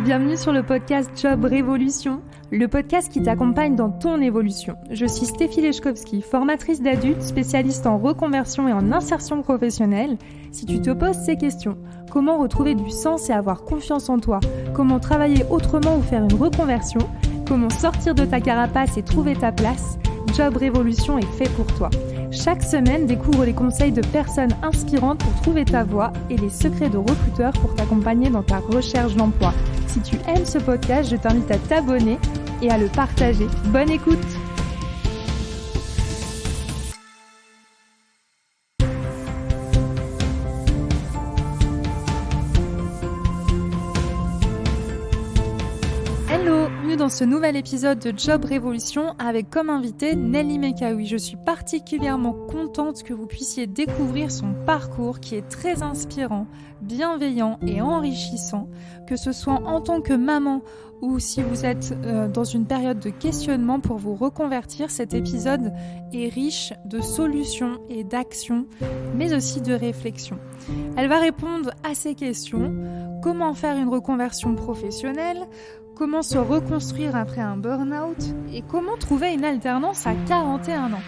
Bienvenue sur le podcast Job Révolution, le podcast qui t'accompagne dans ton évolution. Je suis Stéphie Lechkowski, formatrice d'adultes, spécialiste en reconversion et en insertion professionnelle. Si tu te poses ces questions, comment retrouver du sens et avoir confiance en toi, comment travailler autrement ou faire une reconversion, comment sortir de ta carapace et trouver ta place, Job Révolution est fait pour toi. Chaque semaine, découvre les conseils de personnes inspirantes pour trouver ta voie et les secrets de recruteurs pour t'accompagner dans ta recherche d'emploi. Si tu aimes ce podcast, je t'invite à t'abonner et à le partager. Bonne écoute! Hello, bienvenue dans ce nouvel épisode de Job Révolution avec comme invité Nelly Mekaoui. Je suis particulièrement contente que vous puissiez découvrir son parcours qui est très inspirant, bienveillant et enrichissant, que ce soit en tant que maman ou si vous êtes dans une période de questionnement pour vous reconvertir. Cet épisode est riche de solutions et d'actions, mais aussi de réflexions. Elle va répondre à ces questions. Comment faire une reconversion professionnelle ? Comment se reconstruire après un burn-out et comment trouver une alternance à 41 ans.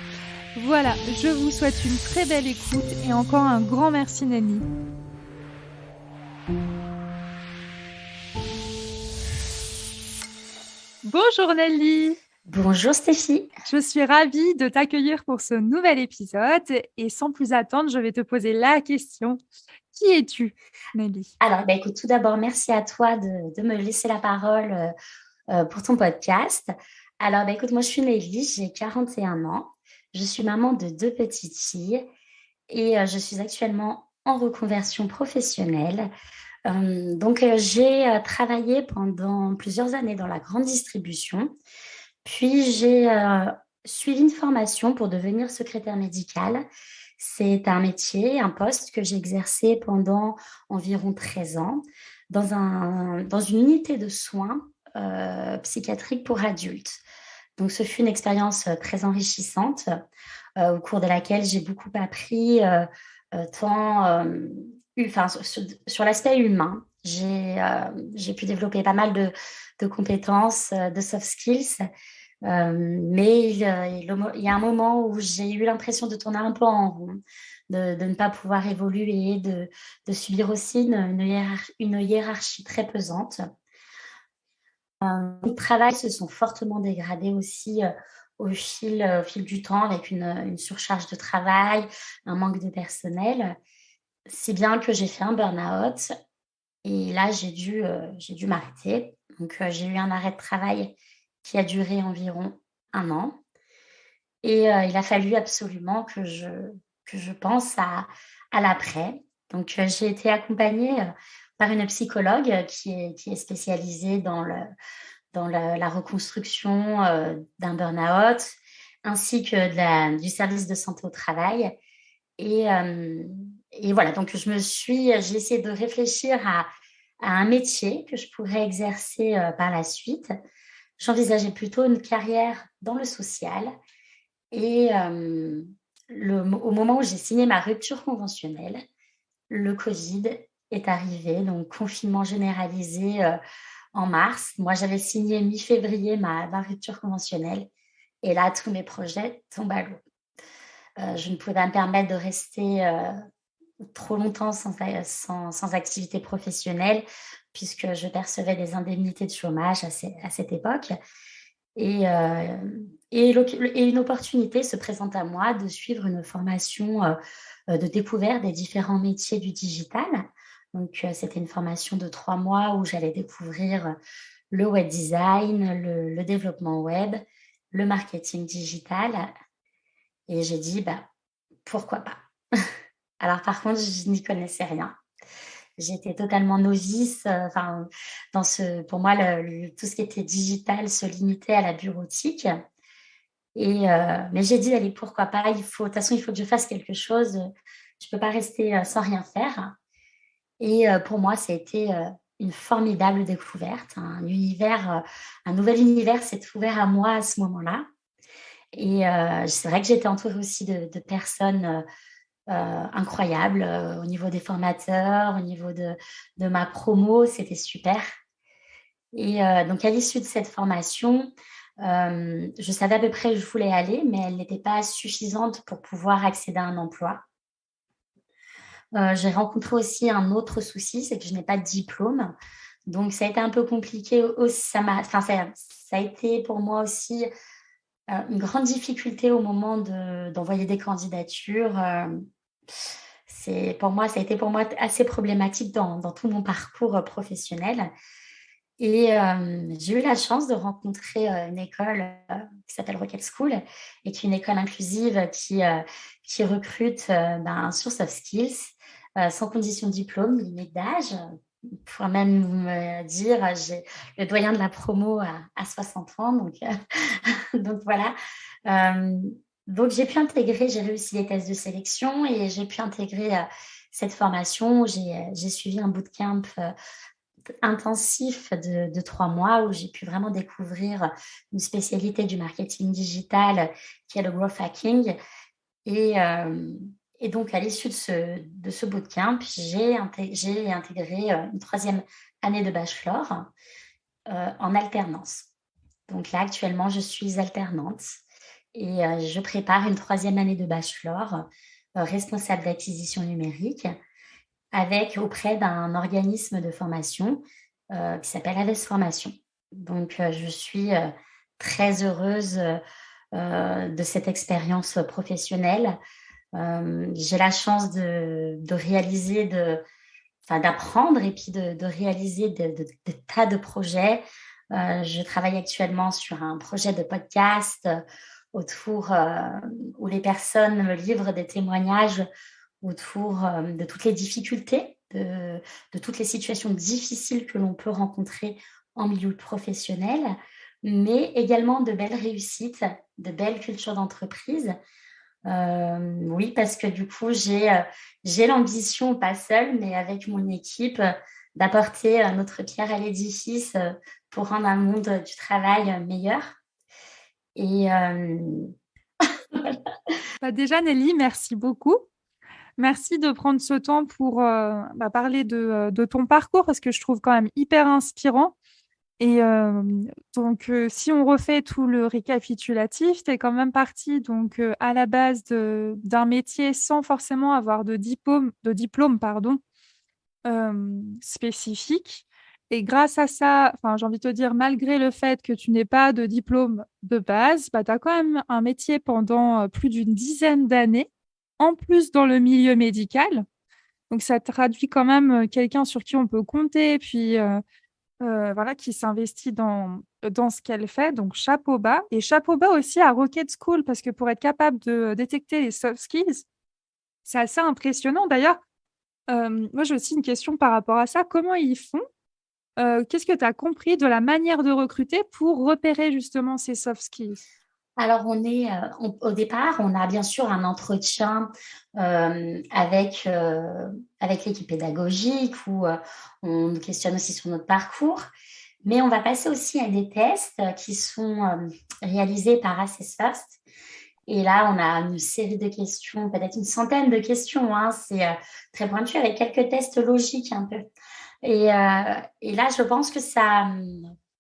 Voilà, je vous souhaite une très belle écoute et encore un grand merci Nelly. Bonjour Nelly. Bonjour Stéphie. Je suis ravie de t'accueillir pour ce nouvel épisode et sans plus attendre, je vais te poser la question. Qui es-tu, Nelly ? Alors, écoute, tout d'abord, merci à toi de me laisser la parole pour ton podcast. Alors, écoute, moi, je suis Nelly, j'ai 41 ans. Je suis maman de 2 petites filles et je suis actuellement en reconversion professionnelle. J'ai travaillé pendant plusieurs années dans la grande distribution. Puis, j'ai suivi une formation pour devenir secrétaire médicale. C'est un métier, un poste que j'ai exercé pendant environ 13 ans dans une unité de soins psychiatriques pour adultes. Donc, ce fut une expérience très enrichissante au cours de laquelle j'ai beaucoup appris sur l'aspect humain. J'ai pu développer pas mal de compétences, de soft skills. Mais il y a un moment où j'ai eu l'impression de tourner un peu en rond, de ne pas pouvoir évoluer, de subir aussi une hiérarchie très pesante. Les travails se sont fortement dégradés aussi au fil du temps avec une surcharge de travail, un manque de personnel, si bien que j'ai fait un burn-out et là j'ai dû m'arrêter. Donc j'ai eu un arrêt de travail qui a duré environ 1 an. Et il a fallu absolument que je pense à l'après. Donc, j'ai été accompagnée par une psychologue qui est spécialisée dans la reconstruction d'un burn-out, ainsi que du service de santé au travail. Et voilà, donc j'ai essayé de réfléchir à un métier que je pourrais exercer par la suite. J'envisageais plutôt une carrière dans le social et au moment où j'ai signé ma rupture conventionnelle, le Covid est arrivé, donc confinement généralisé en mars. Moi, j'avais signé mi-février ma rupture conventionnelle et là, tous mes projets tombent à l'eau. Je ne pouvais pas me permettre de rester trop longtemps sans activité professionnelle puisque je percevais des indemnités de chômage à cette époque. Et une opportunité se présente à moi de suivre une formation de découverte des différents métiers du digital. Donc, c'était une formation de 3 mois où j'allais découvrir le web design, le développement web, le marketing digital. Et j'ai dit, pourquoi pas. Alors, par contre, je n'y connaissais rien. J'étais totalement novice. Pour moi, tout ce qui était digital se limitait à la bureautique. Mais j'ai dit, allez, pourquoi pas. De toute façon, il faut que je fasse quelque chose. Je ne peux pas rester sans rien faire. Et pour moi, ça a été une formidable découverte. Un nouvel univers s'est ouvert à moi à ce moment-là. Et c'est vrai que j'étais entourée aussi de personnes incroyables au niveau des formateurs, au niveau de ma promo, c'était super. Et donc à l'issue de cette formation, je savais à peu près où je voulais aller, mais elle n'était pas suffisante pour pouvoir accéder à un emploi. J'ai rencontré aussi un autre souci, c'est que je n'ai pas de diplôme. Donc ça a été un peu compliqué aussi, ça a été pour moi aussi, une grande difficulté au moment d'envoyer des candidatures, ça a été pour moi assez problématique dans tout mon parcours, professionnel. Et j'ai eu la chance de rencontrer, une école, qui s'appelle Rocket School et qui est une école inclusive qui recrute, sur soft skills, sans condition de diplôme, limite d'âge. On pourrait même me dire, j'ai le doyen de la promo à 60 ans, donc donc voilà. Hem, donc j'ai réussi les tests de sélection et j'ai pu intégrer, cette formation. J'ai suivi un bootcamp, intensif de 3 mois où j'ai pu vraiment découvrir une spécialité du marketing digital qui est le growth hacking et donc à l'issue de ce bootcamp, j'ai intégré, une troisième année de bachelor, en alternance. Donc là, actuellement, je suis alternante et je prépare une troisième année de bachelor, responsable d'acquisition numérique auprès d'un organisme de formation, qui s'appelle Aves Formation. Donc je suis, très heureuse, de cette expérience, professionnelle. J'ai la chance de réaliser d'apprendre et puis de réaliser de tas de projets. Je travaille actuellement sur un projet de podcast, autour, où les personnes me livrent des témoignages autour, de toutes les difficultés, de toutes les situations difficiles que l'on peut rencontrer en milieu professionnel, mais également de belles réussites, de belles cultures d'entreprise. Oui, parce que du coup, j'ai l'ambition, pas seule, mais avec mon équipe, d'apporter, notre pierre à l'édifice, pour rendre un monde du travail, meilleur et Bah déjà, Nelly, merci beaucoup. Merci de prendre ce temps pour parler de ton parcours parce que je trouve quand même hyper inspirant. Et si on refait tout le récapitulatif, tu es quand même parti à la base d'un métier sans forcément avoir de diplôme pardon, spécifique. Et grâce à ça, enfin, j'ai envie de te dire, malgré le fait que tu n'aies pas de diplôme de base, bah, tu as quand même un métier pendant plus d'une dizaine d'années, en plus dans le milieu médical. Donc, ça traduit quand même quelqu'un sur qui on peut compter, puis voilà, qui s'investit dans ce qu'elle fait. Donc, chapeau bas. Et chapeau bas aussi à Rocket School, parce que pour être capable de détecter les soft skills, c'est assez impressionnant. D'ailleurs, moi, j'ai aussi une question par rapport à ça. Comment ils font? Qu'est-ce que tu as compris de la manière de recruter pour repérer justement ces soft skills? Alors au départ, on a bien sûr un entretien, avec l'équipe pédagogique où, on nous questionne aussi sur notre parcours. Mais on va passer aussi à des tests, qui sont, réalisés par Assess First et là, on a une série de questions, peut-être une centaine de questions, hein. C'est, très pointu avec quelques tests logiques un peu et là, je pense que ça,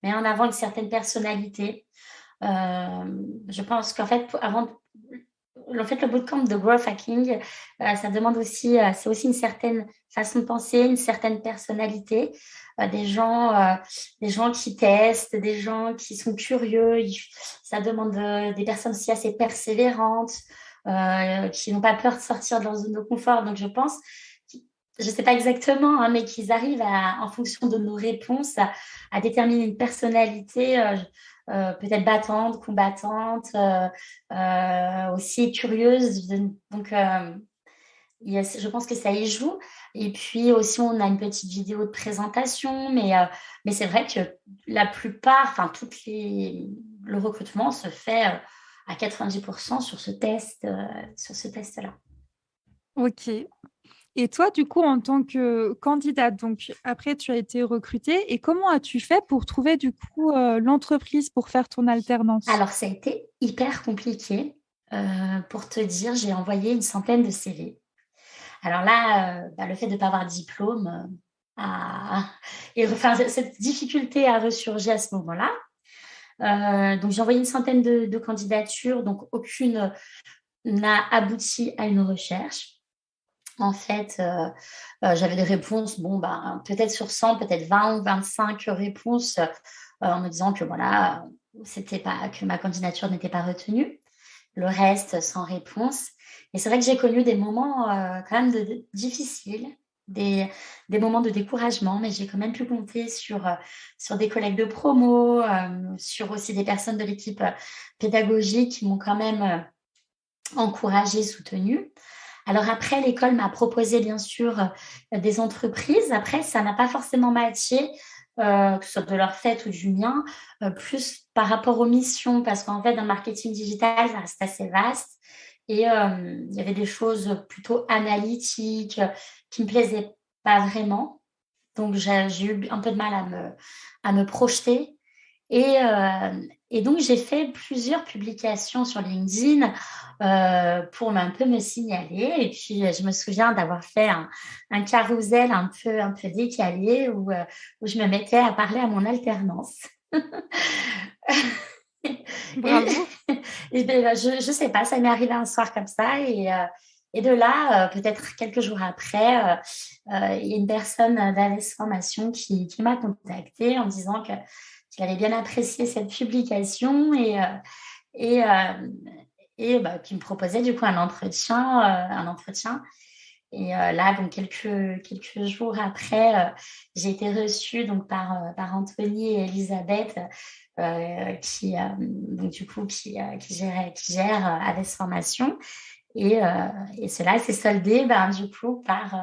met en avant une certaine personnalité. Je pense qu'en fait, le bootcamp de growth hacking, ça demande aussi, c'est aussi une certaine façon de penser, une certaine personnalité, des gens qui testent, des gens qui sont curieux. Ça demande des personnes aussi assez persévérantes, qui n'ont pas peur de sortir de leur zone de confort. Donc, je pense, je ne sais pas exactement, hein, mais qu'ils arrivent en fonction de nos réponses, à déterminer une personnalité. Peut-être battante, combattante, aussi curieuse. Donc, je pense que ça y joue. Et puis aussi, on a une petite vidéo de présentation, mais c'est vrai que la plupart, enfin, le recrutement se fait à 90% sur ce test-là. Ok. Et toi, du coup, en tant que candidate, donc après, tu as été recrutée. Et comment as-tu fait pour trouver, du coup, l'entreprise pour faire ton alternance? Alors, ça a été hyper compliqué. Pour te dire, j'ai envoyé une centaine de CV. Alors là, le fait de ne pas avoir de diplôme, et enfin, cette difficulté a ressurgi à ce moment-là. Donc, j'ai envoyé une centaine de candidatures, donc aucune n'a abouti à une recherche. En fait, j'avais des réponses, bon, ben, peut-être sur 100, peut-être 20 ou 25 réponses, en me disant que voilà, que ma candidature n'était pas retenue. Le reste sans réponse. Et c'est vrai que j'ai connu des moments, quand même difficiles, des moments de découragement, mais j'ai quand même pu compter sur des collègues de promo, sur aussi des personnes de l'équipe, pédagogique qui m'ont quand même, encouragée, soutenue. Alors après, l'école m'a proposé bien sûr, des entreprises. Après, ça n'a pas forcément matché, que ce soit de leur fait ou du mien, plus par rapport aux missions parce qu'en fait, dans le marketing digital, ça reste assez vaste et il y avait des choses plutôt analytiques, qui me plaisaient pas vraiment. Donc j'ai eu un peu de mal à me projeter et donc j'ai fait plusieurs publications sur LinkedIn, pour un peu me signaler et puis, je me souviens d'avoir fait un carrousel un peu décalé où je me mettais à parler à mon alternance. Et Bravo. et beh, je sais pas, ça m'est arrivé un soir comme ça et de là, peut-être quelques jours après, il y a une personne d'AVS Formation qui m'a contactée en disant qu'il avait bien apprécié cette publication et hem et bah, qui me proposait du coup un entretien et là donc quelques jours après, j'ai été reçue donc par Anthony et Elisabeth, donc du coup qui gère, AVS Formation et heu et cela s'est soldé, ben, du coup par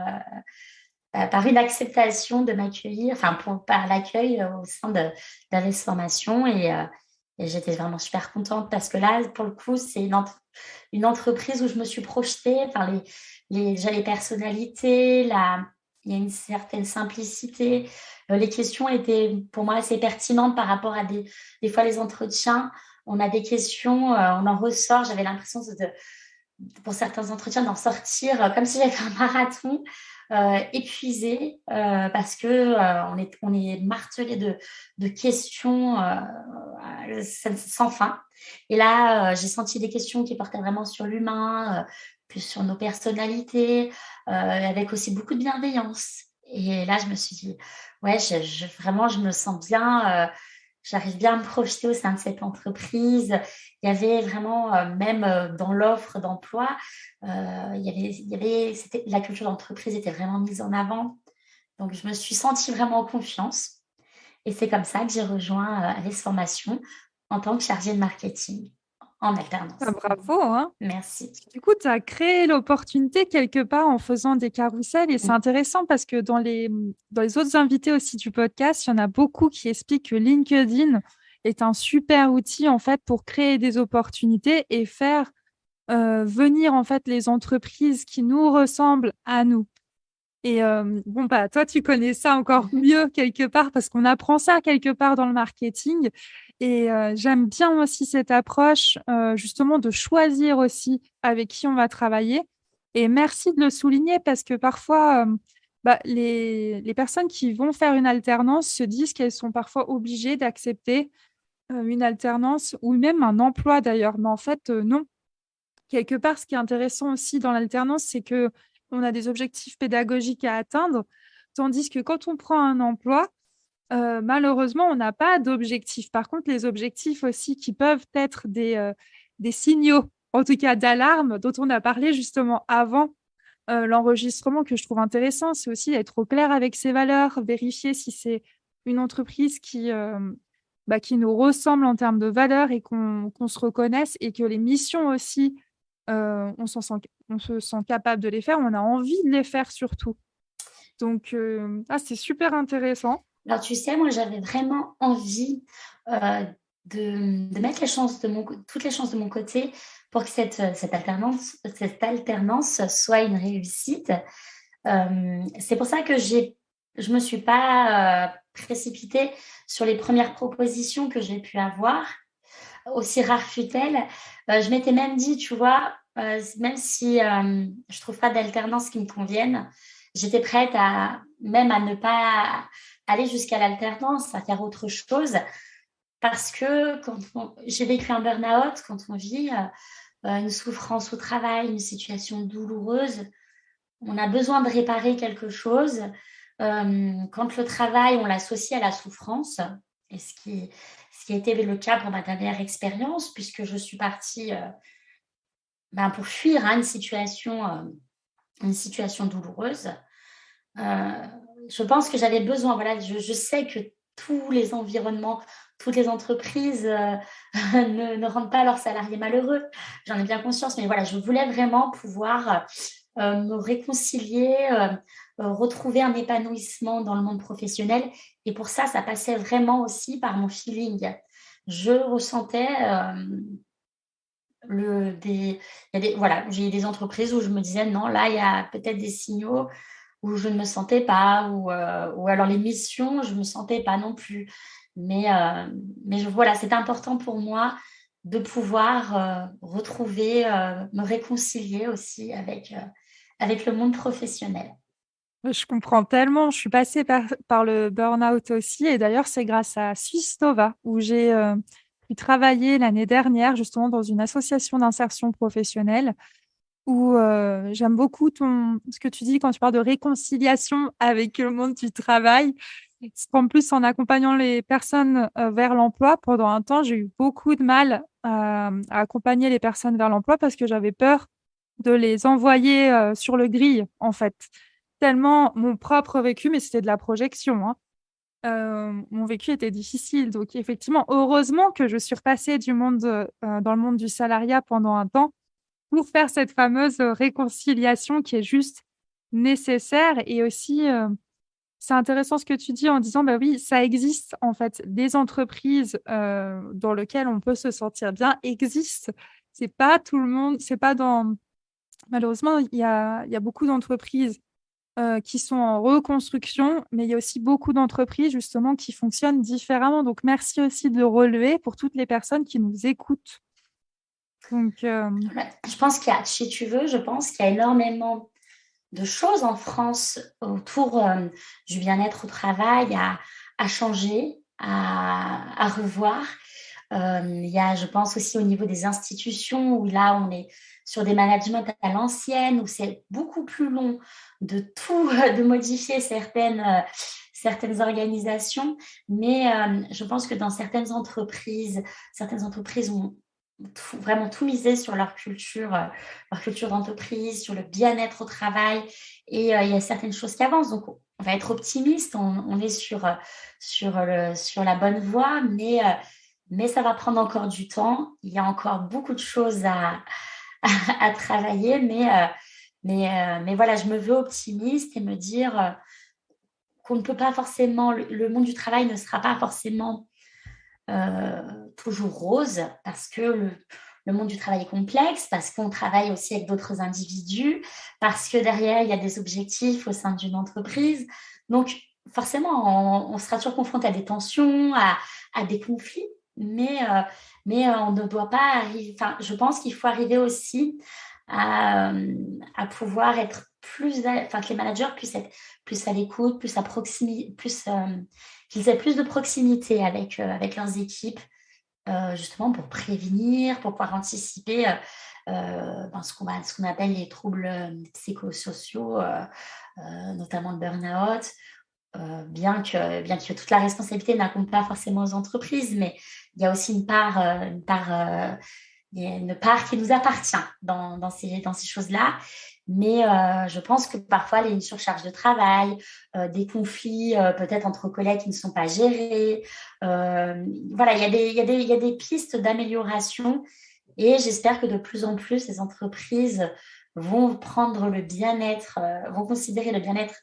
une acceptation de m'accueillir, enfin par l'accueil, au sein de d'AVS Formation et j'étais vraiment super contente parce que là, pour le coup, c'est une entreprise où je me suis projetée, enfin déjà les personnalités, il y a une certaine simplicité. Les questions étaient pour moi assez pertinentes par rapport à des fois les entretiens, on a des questions, on en ressort, j'avais l'impression pour certains entretiens d'en sortir, comme si j'avais fait un marathon, épuisée, parce que, on est martelé de questions, sans fin et là, j'ai senti des questions qui portaient vraiment sur l'humain, plus sur nos personnalités, avec aussi beaucoup de bienveillance et là, je me suis dit: «Ouais, vraiment, je me sens bien, j'arrive bien à me projeter au sein de cette entreprise». Il y avait vraiment, même, dans l'offre d'emploi, il y avait la culture d'entreprise était vraiment mise en avant. Donc je me suis sentie vraiment en confiance et c'est comme ça que j'ai rejoint, AVS Formation en tant que chargée de marketing en alternance. Ah, bravo, hein. Merci. Du coup, tu as créé l'opportunité quelque part en faisant des carousels et c'est Mmh. intéressant parce que dans les autres invités aussi du podcast, il y en a beaucoup qui expliquent que LinkedIn est un super outil en fait pour créer des opportunités et faire venir en fait les entreprises qui nous ressemblent à nous. Et bon, bah, toi, tu connais ça encore Mmh. mieux quelque part parce qu'on apprend ça quelque part dans le marketing. Et j'aime bien aussi cette approche, justement, de choisir aussi avec qui on va travailler. Et merci de le souligner parce que parfois, bah, les personnes qui vont faire une alternance se disent qu'elles sont parfois obligées d'accepter une alternance ou même un emploi d'ailleurs. Mais en fait, non. Quelque part, ce qui est intéressant aussi dans l'alternance, c'est que on a des objectifs pédagogiques à atteindre, tandis que quand on prend un emploi, malheureusement, on n'a pas d'objectifs. Par contre, les objectifs aussi qui peuvent être des signaux, en tout cas d'alarme, dont on a parlé justement avant, l'enregistrement que je trouve intéressant, c'est aussi être au clair avec ses valeurs, vérifier si c'est une entreprise bah, qui nous ressemble en termes de valeurs et qu'on se reconnaisse et que les missions aussi, on se sent capable de les faire, on a envie de les faire surtout. Donc, c'est super intéressant. Alors tu sais, moi j'avais vraiment envie, de mettre les chances de toutes les chances de mon côté pour que cette alternance soit une réussite. C'est pour ça que je me suis pas, précipitée sur les premières propositions que j'ai pu avoir, aussi rares fut-elle. Je m'étais même dit, tu vois, même si, je trouve pas d'alternance qui me convienne, j'étais prête même à ne pas aller jusqu'à l'alternance, à faire autre chose. Parce que j'ai vécu un burn-out, quand on vit une souffrance au travail, une situation douloureuse, on a besoin de réparer quelque chose. Quand le travail, on l'associe à la souffrance, et ce qui a été le cas pour ma dernière expérience, puisque je suis partie pour fuir une situation douloureuse. Je pense que j'avais besoin, voilà, je sais que tous les environnements, toutes les entreprises ne rendent pas leurs salariés malheureux. J'en ai bien conscience, mais voilà, je voulais vraiment pouvoir me réconcilier, retrouver un épanouissement dans le monde professionnel. Et pour ça, ça passait vraiment aussi par mon feeling. Je ressentais voilà, j'ai des entreprises où je me disais non, là, il y a peut-être des signaux où je ne me sentais pas, ou alors les missions, je ne me sentais pas non plus. Mais voilà, c'est important pour moi de pouvoir retrouver, me réconcilier aussi avec le monde professionnel. Je comprends tellement. Je suis passée par le burn-out aussi. Et d'ailleurs, c'est grâce à Suisse Nova où j'ai pu travailler l'année dernière, justement, dans une association d'insertion professionnelle où j'aime beaucoup ce que tu dis quand tu parles de réconciliation avec le monde du travail. En plus, en accompagnant les personnes vers l'emploi, pendant un temps, j'ai eu beaucoup de mal à accompagner les personnes vers l'emploi parce que j'avais peur de les envoyer sur le grill, en fait. Tellement mon propre vécu, mais c'était de la projection, hein. Mon vécu était difficile. Donc, effectivement, heureusement que je suis repassée dans le monde du salariat pendant un temps pour faire cette fameuse réconciliation qui est juste nécessaire. Et aussi, c'est intéressant ce que tu dis en disant, bah oui, ça existe en fait. Des entreprises dans lesquelles on peut se sentir bien existent. C'est pas tout le monde, c'est pas dans. Malheureusement, il y a beaucoup d'entreprises qui sont en reconstruction, mais il y a aussi beaucoup d'entreprises justement qui fonctionnent différemment. Donc, merci aussi de le relever pour toutes les personnes qui nous écoutent. Donc, Ouais, je pense si tu veux, je pense qu'il y a énormément de choses en France autour du bien-être au travail à changer, à revoir. Il y a, je pense aussi au niveau des institutions où là, on est sur des managements à l'ancienne, où c'est beaucoup plus long de modifier certaines organisations. Mais je pense que dans certaines entreprises ont vraiment tout misé sur leur culture d'entreprise, sur le bien-être au travail. Et il y a certaines choses qui avancent. Donc, on va être optimiste, on est sur la bonne voie, mais ça va prendre encore du temps. Il y a encore beaucoup de choses à travailler, mais voilà, je me veux optimiste et me dire qu'on ne peut pas forcément, le monde du travail ne sera pas forcément toujours rose, parce que le monde du travail est complexe, parce qu'on travaille aussi avec d'autres individus, parce que derrière, il y a des objectifs au sein d'une entreprise. Donc, forcément, on sera toujours confronté à des tensions, à des conflits, mais on ne doit pas arriver. Enfin, je pense qu'il faut arriver aussi à pouvoir être que les managers puissent être plus à l'écoute, plus à proximité, qu'ils aient plus de proximité avec leurs équipes, justement pour prévenir, pour pouvoir anticiper ce qu'on appelle les troubles psychosociaux, notamment le burn-out. Bien que toute la responsabilité n'incombe pas forcément aux entreprises, mais il y a aussi il y a une part qui nous appartient dans ces choses-là. Mais je pense que parfois, il y a une surcharge de travail, des conflits peut-être entre collègues qui ne sont pas gérés. Voilà, il y a des pistes d'amélioration, et j'espère que de plus en plus, les entreprises vont prendre le bien-être, vont considérer le bien-être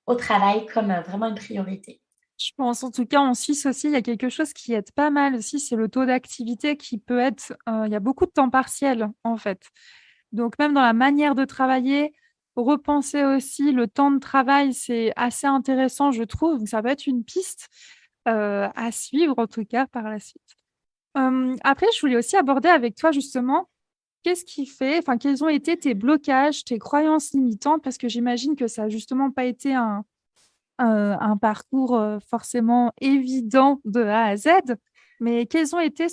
au travail comme vraiment une priorité. je pense, en tout cas, en Suisse aussi, il y a quelque chose qui aide pas mal aussi, c'est le taux d'activité qui peut être. Il y a beaucoup de temps partiel, en fait. Donc, même dans la manière de travailler, repenser aussi le temps de travail, c'est assez intéressant, je trouve. Donc, ça peut être une piste à suivre, en tout cas, par la suite. Après, je voulais aussi aborder avec toi, justement, qu'est-ce qui fait, enfin, quels ont été tes blocages, tes croyances limitantes, parce que j'imagine que ça n'a justement pas été un parcours forcément évident de A à Z, mais quelles ont été,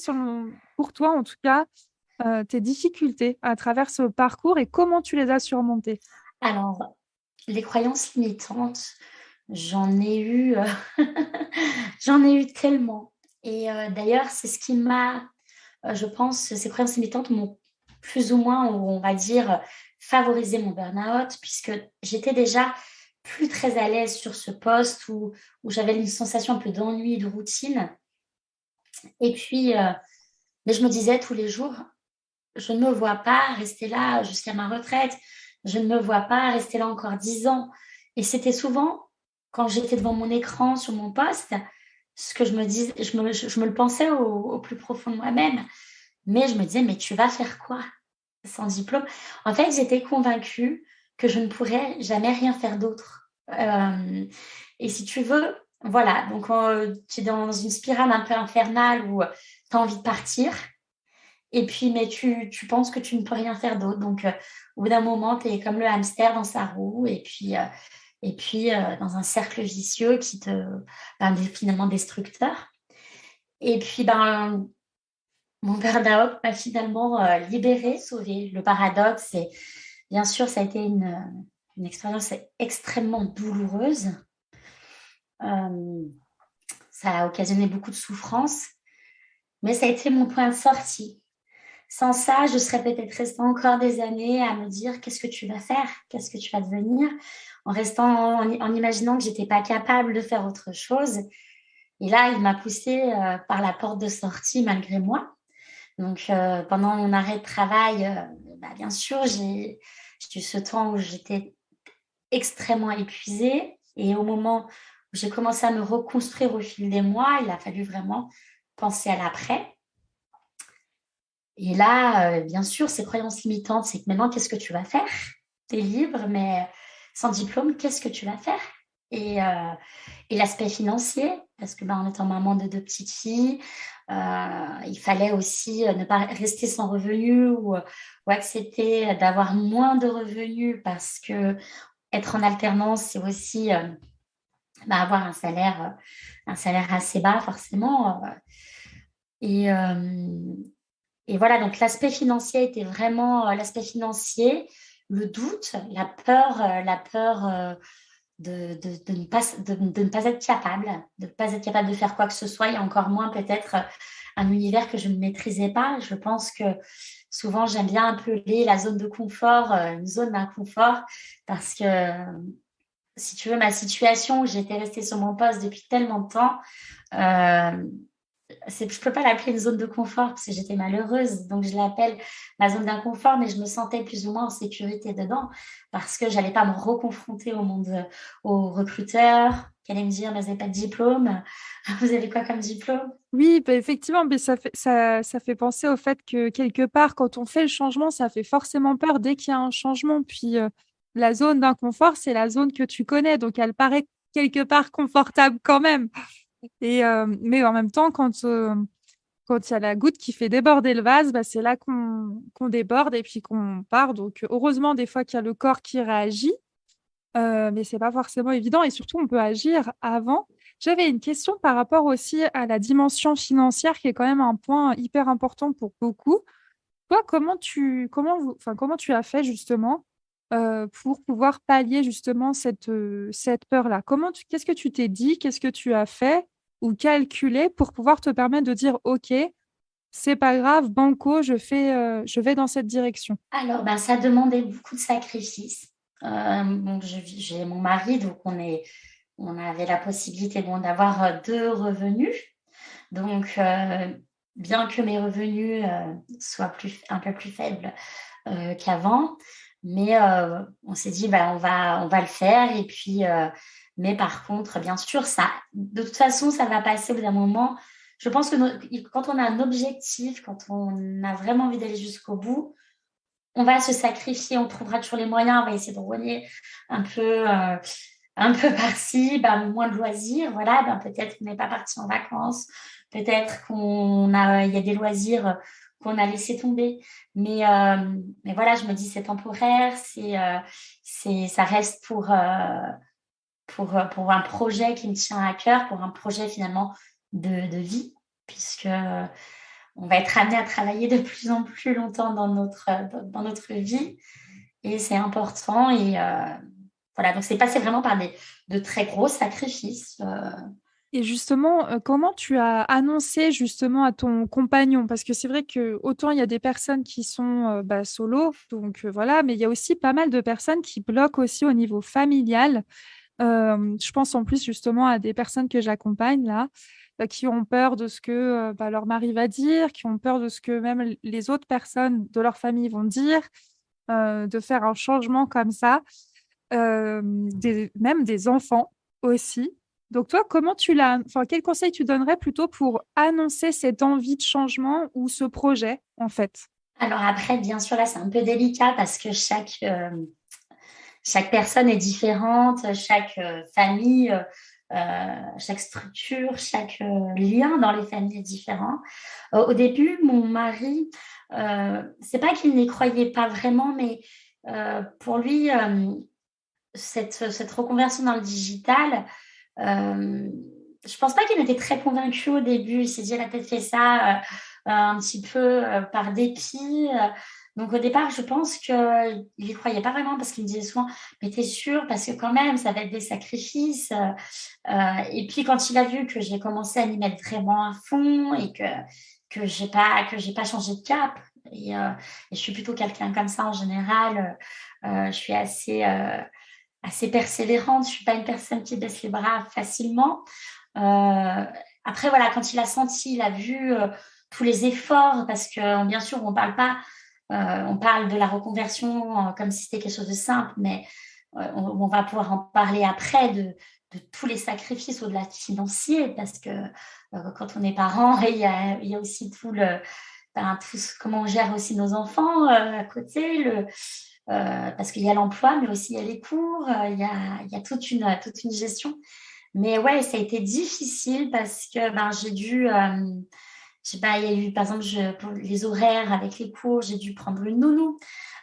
pour toi en tout cas, tes difficultés à travers ce parcours et comment tu les as surmontées? Alors, les croyances limitantes, j'en ai eu, j'en ai eu tellement et d'ailleurs, c'est ce qui m'a, je pense, ces croyances limitantes m'ont plus ou moins, ou on va dire, favorisé mon burn-out puisque j'étais déjà plus très à l'aise sur ce poste où j'avais une sensation un peu d'ennui, de routine et puis, mais je me disais tous les jours: «Je ne me vois pas rester là jusqu'à ma retraite. Je ne me vois pas rester là encore 10 ans» et c'était souvent quand j'étais devant mon écran sur mon poste, ce que je me dis je me le pensais au plus profond de moi-même, mais je me disais: «Mais tu vas faire quoi sans diplôme?» En fait, j'étais convaincue que je ne pourrais jamais rien faire d'autre, et si tu veux, voilà, donc tu es dans une spirale un peu infernale où, tu as envie de partir et puis mais tu penses que tu ne peux rien faire d'autre donc au bout d'un moment, tu es comme le hamster dans sa roue dans un cercle vicieux qui te finalement destructeur et puis, mon burn-out m'a finalement, libérée, sauvée. Le paradoxe, c'est bien sûr, ça a été une expérience extrêmement douloureuse. Hem, Ça a occasionné beaucoup de souffrance, mais ça a été mon point de sortie. Sans ça, je serais peut-être restée encore des années à me dire: «Qu'est-ce que tu vas faire? Qu'est-ce que tu vas devenir?» en restant en imaginant que j'étais pas capable de faire autre chose et là, il m'a poussée, par la porte de sortie malgré moi. Donc pendant mon arrêt de travail, bien sûr, j'ai eu ce temps où j'étais extrêmement épuisée et au moment où j'ai commencé à me reconstruire au fil des mois, il a fallu vraiment penser à l'après. Et là, bien sûr, ces croyances limitantes, c'est que maintenant, qu'est-ce que tu vas faire? Tu es libre, mais sans diplôme, qu'est-ce que tu vas faire? Et heu et l'aspect financier, parce que, en étant maman de 2 petites filles, il fallait aussi, ne pas rester sans revenus ou accepter d'avoir moins de revenus parce qu'être en alternance, c'est aussi, avoir un salaire assez bas forcément, et hem et voilà, donc l'aspect financier était vraiment, l'aspect financier, le doute, la peur, de ne pas être capable, de ne pas être capable de faire quoi que ce soit et encore moins peut-être, un univers que je ne maîtrisais pas. Je pense que souvent j'aime bien appeler la zone de confort, une zone d'inconfort parce que, si tu veux, ma situation où j'étais restée sur mon poste depuis tellement de temps, hem je peux pas l'appeler une zone de confort parce que j'étais malheureuse, donc je l'appelle ma zone d'inconfort, mais je me sentais plus ou moins en sécurité dedans parce que j'allais pas me reconfronter au monde, aux recruteurs qui allaient me dire: «Mais vous avez pas de diplôme, vous avez quoi comme diplôme?» Oui, effectivement, mais ça fait penser au fait que quelque part, quand on fait le changement, ça fait forcément peur dès qu'il y a un changement. Puis, la zone d'inconfort, c'est la zone que tu connais, donc elle paraît quelque part confortable quand même. Mais en même temps, quand il y a la goutte qui fait déborder le vase, c'est là qu'on déborde et puis qu'on part. Donc, heureusement, des fois qu'il y a le corps qui réagit, mais c'est pas forcément évident et surtout, on peut agir avant. J'avais une question par rapport aussi à la dimension financière qui est quand même un point hyper important pour beaucoup. Toi, comment tu as fait justement, pour pouvoir pallier justement cette peur-là? Qu'est-ce que tu t'es dit? Qu'est-ce que tu as fait ou calculé pour pouvoir te permettre de dire: «OK, c'est pas grave, banco, je vais dans cette direction»? Alors, ça demandait beaucoup de sacrifices. Donc j'ai mon mari, donc on avait la possibilité, bon, d'avoir, 2 revenus. Donc bien que mes revenus, soient un peu plus faibles, qu'avant. Mais on s'est dit: on va le faire» et puis, mais par contre, bien sûr, ça de toute façon, ça va passer au bout d'un moment. Je pense que quand on a un objectif, quand on a vraiment envie d'aller jusqu'au bout, on va se sacrifier, on trouvera toujours les moyens, on va essayer de rogner un peu, un peu par-ci, moins de loisirs, voilà, peut-être qu'on n'est pas parti en vacances, peut-être il y a des loisirs qu'on a laissé tomber. Mais voilà, je me dis: «C'est temporaire, ça reste pour un projet qui me tient à cœur, pour un projet finalement de vie, puisque on va être amené à travailler de plus en plus longtemps dans notre vie et c'est important et voilà, donc c'est passé vraiment par de très gros sacrifices. Et justement, comment tu as annoncé justement à ton compagnon? Parce que c'est vrai que autant il y a des personnes qui sont solo, donc voilà, mais il y a aussi pas mal de personnes qui bloquent aussi au niveau familial. Je pense en plus justement à des personnes que j'accompagne là, qui ont peur de ce que leur mari va dire, qui ont peur de ce que même les autres personnes de leur famille vont dire, de faire un changement comme ça, même des enfants aussi. Donc toi, quel conseil tu donnerais plutôt pour annoncer cette envie de changement ou ce projet en fait? Alors après, bien sûr, là, c'est un peu délicat parce que chaque personne est différente, chaque famille, chaque structure, chaque lien dans les familles est différent. Au début, mon mari, c'est pas qu'il n'y croyait pas vraiment, mais pour lui, cette reconversion dans le digital, je pense pas qu'il était très convaincu au début. Il s'est dit: «Elle a peut-être fait ça, un petit peu, par dépit». Donc au départ, je pense qu'il y croyait pas vraiment parce qu'il me disait souvent: «Mais tu es sûre? Parce que quand même, ça va être des sacrifices». Et puis quand il a vu que j'ai commencé à m'y mettre vraiment à fond et que j'ai pas changé de cap et je suis plutôt quelqu'un comme ça en général, je suis assez persévérante, je suis pas une personne qui baisse les bras facilement. Après voilà, quand il a senti, il a vu, tous les efforts parce que bien sûr on parle pas, on parle de la reconversion, comme si c'était quelque chose de simple, mais on va pouvoir en parler après de tous les sacrifices au-delà financier parce que, quand on est parent, il y a aussi tout ce comment on gère aussi nos enfants, à côté, parce qu'il y a l'emploi, mais aussi il y a les cours, il y a toute une gestion. Mais ouais, ça a été difficile parce que, ben, j'ai dû, je sais pas, il y a eu par exemple, pour les horaires avec les cours, j'ai dû prendre une nounou.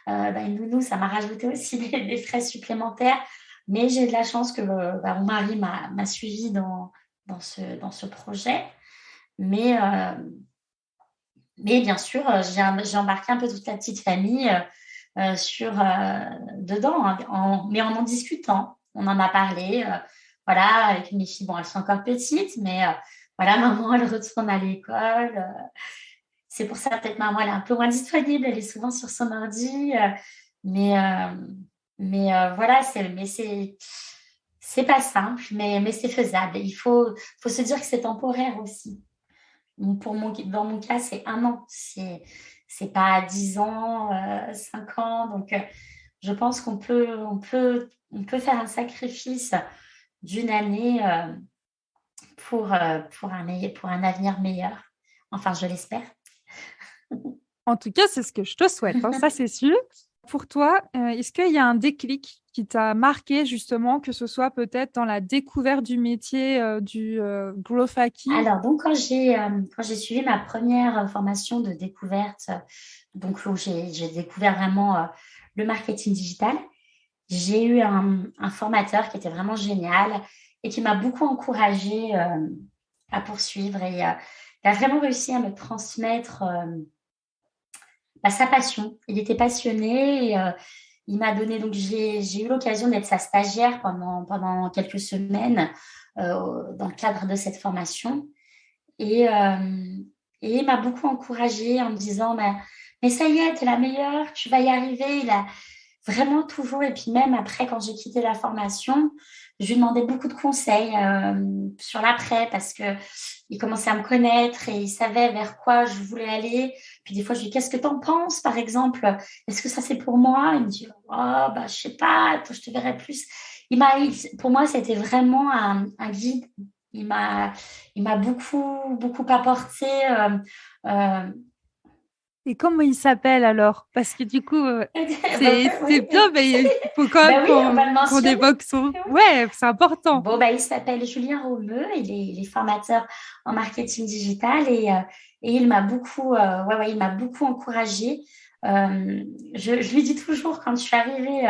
Une nounou, ça m'a rajouté aussi des frais supplémentaires, mais j'ai de la chance que, mon mari m'a suivie dans ce projet. Mais bien sûr, j'ai embarqué un peu toute la petite famille, dedans, hein, mais en discutant. On en a parlé, voilà, avec mes filles. Bon, elles sont encore petites, mais voilà, maman, elle retourne à l'école. C'est pour ça, peut-être, maman, elle est un peu moins disponible. Elle est souvent sur son ordi. Mais, voilà, c'est pas simple, mais c'est faisable. Il faut se dire que c'est temporaire aussi. Dans mon cas, c'est 1 an. C'est pas 10 ans, 5 ans. Donc, je pense qu'on peut faire un sacrifice d'une année pour un avenir meilleur. Enfin, je l'espère. En tout cas, c'est ce que je te souhaite, hein, ça c'est sûr. Pour toi, est-ce qu'il y a un déclic qui t'a marqué justement, que ce soit peut-être dans la découverte du métier, du growth hacking? Alors, donc, quand j'ai suivi ma première formation de découverte, donc où j'ai découvert vraiment le marketing digital, j'ai eu un formateur qui était vraiment génial et qui m'a beaucoup encouragée à poursuivre. Et il a vraiment réussi à me transmettre sa passion. Il était passionné et il m'a donné, donc j'ai eu l'occasion d'être sa stagiaire pendant quelques semaines dans le cadre de cette formation. Et, il m'a beaucoup encouragée en me disant: mais ça y est, tu es la meilleure, tu vas y arriver. Il a vraiment toujours, et puis même après, quand j'ai quitté la formation, je lui demandais beaucoup de conseils sur l'après parce qu'il commençait à me connaître et il savait vers quoi je voulais aller. Puis des fois, je lui dis: «Qu'est-ce que tu en penses, par exemple? Est-ce que ça, c'est pour moi?» Il me dit: «Oh, bah, je sais pas, attends, je te verrai plus». Pour moi, c'était vraiment un guide. Il m'a beaucoup, beaucoup apporté. Euh, Et comment il s'appelle alors? Parce que du coup, c'est oui, bien, mais il faut quand même oui, on va le qu'on mentionner. évoque son... Ouais, c'est important. Bon, il s'appelle Julien Romeu, il est formateur en marketing digital et il m'a beaucoup, il m'a beaucoup encouragée. Je lui dis toujours, quand je suis arrivée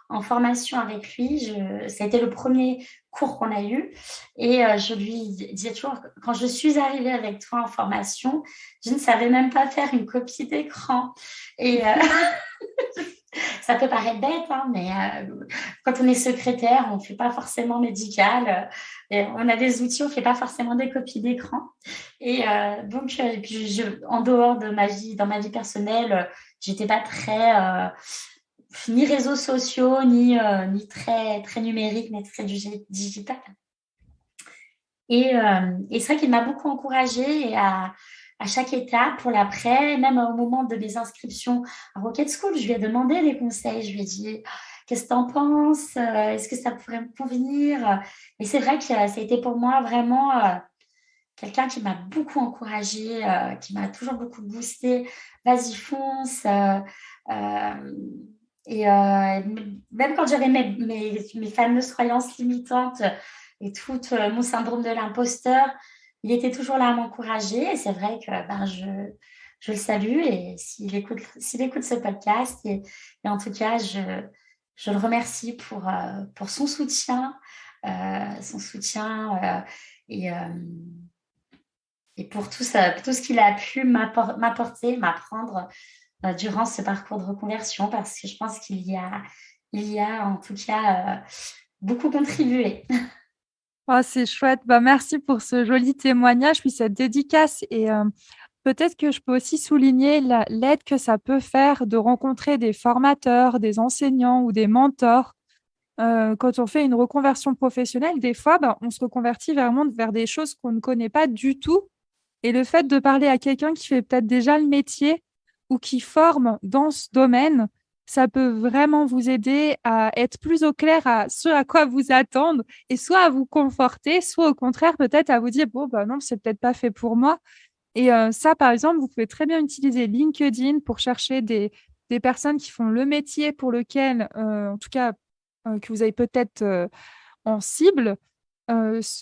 en formation avec lui. Ça a été le premier cours qu'on a eu et je lui disais toujours: «Quand je suis arrivée avec toi en formation, je ne savais même pas faire une copie d'écran» et ça peut paraître bête, hein, mais quand on est secrétaire, on ne fait pas forcément médical, et on a des outils, on ne fait pas forcément des copies d'écran. Et donc, et puis en dehors de ma vie, dans ma vie personnelle, j'étais pas très ni réseaux sociaux, ni très, très numérique, ni très digital. Et c'est vrai qu'il m'a beaucoup encouragée à chaque étape pour l'après, même au moment de mes inscriptions à Rocket School. Je lui ai demandé des conseils. Je lui ai dit: «Qu'est-ce que tu en penses? Est-ce que ça pourrait me convenir?» Et c'est vrai que ça a été pour moi vraiment quelqu'un qui m'a beaucoup encouragée, qui m'a toujours beaucoup boostée. «Vas-y, fonce!» et même quand j'avais mes fameuses croyances limitantes et tout mon syndrome de l'imposteur, il était toujours là à m'encourager et c'est vrai que, ben, je le salue et s'il écoute ce podcast et en tout cas, je le remercie pour son soutien, et et pour tout ce qu'il a pu m'apporter, m'apprendre, durant ce parcours de reconversion parce que je pense qu'il y a en tout cas, beaucoup contribué. Oh, c'est chouette. Bah, merci pour ce joli témoignage, puis cette dédicace. Et peut-être que je peux aussi souligner l'aide que ça peut faire de rencontrer des formateurs, des enseignants ou des mentors. Quand on fait une reconversion professionnelle, des fois, ben, on se reconvertit vraiment vers des choses qu'on ne connaît pas du tout. Et le fait de parler à quelqu'un qui fait peut-être déjà le métier ou qui forme dans ce domaine, ça peut vraiment vous aider à être plus au clair à ce à quoi vous attendre et soit à vous conforter, soit au contraire peut-être à vous dire, bon, bah non, c'est peut-être pas fait pour moi. Et ça, par exemple, vous pouvez très bien utiliser LinkedIn pour chercher des personnes qui font le métier pour lequel, en tout cas, que vous avez peut-être en cible.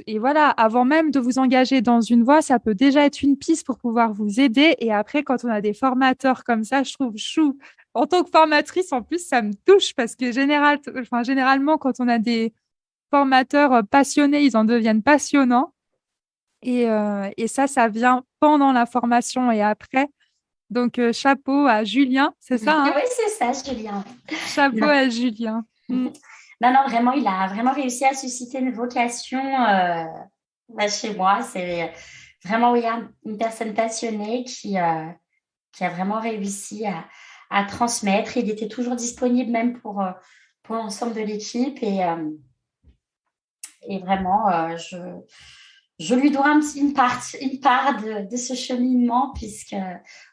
Et voilà, avant même de vous engager dans une voie, ça peut déjà être une piste pour pouvoir vous aider. Et après, quand on a des formateurs comme ça, je trouve chou. En tant que formatrice, en plus, ça me touche parce que généralement, quand on a des formateurs passionnés, ils en deviennent passionnants. Et ça vient pendant la formation et après. Donc, chapeau à Julien, c'est ça, hein? Oui, c'est ça, Julien. Chapeau Non. à Julien. Mm. Non, non, vraiment, il a vraiment réussi à susciter une vocation, chez moi. C'est vraiment, oui, une personne passionnée qui a vraiment réussi à transmettre. Il était toujours disponible même pour l'ensemble de l'équipe et vraiment, je lui dois une part de ce cheminement puisque,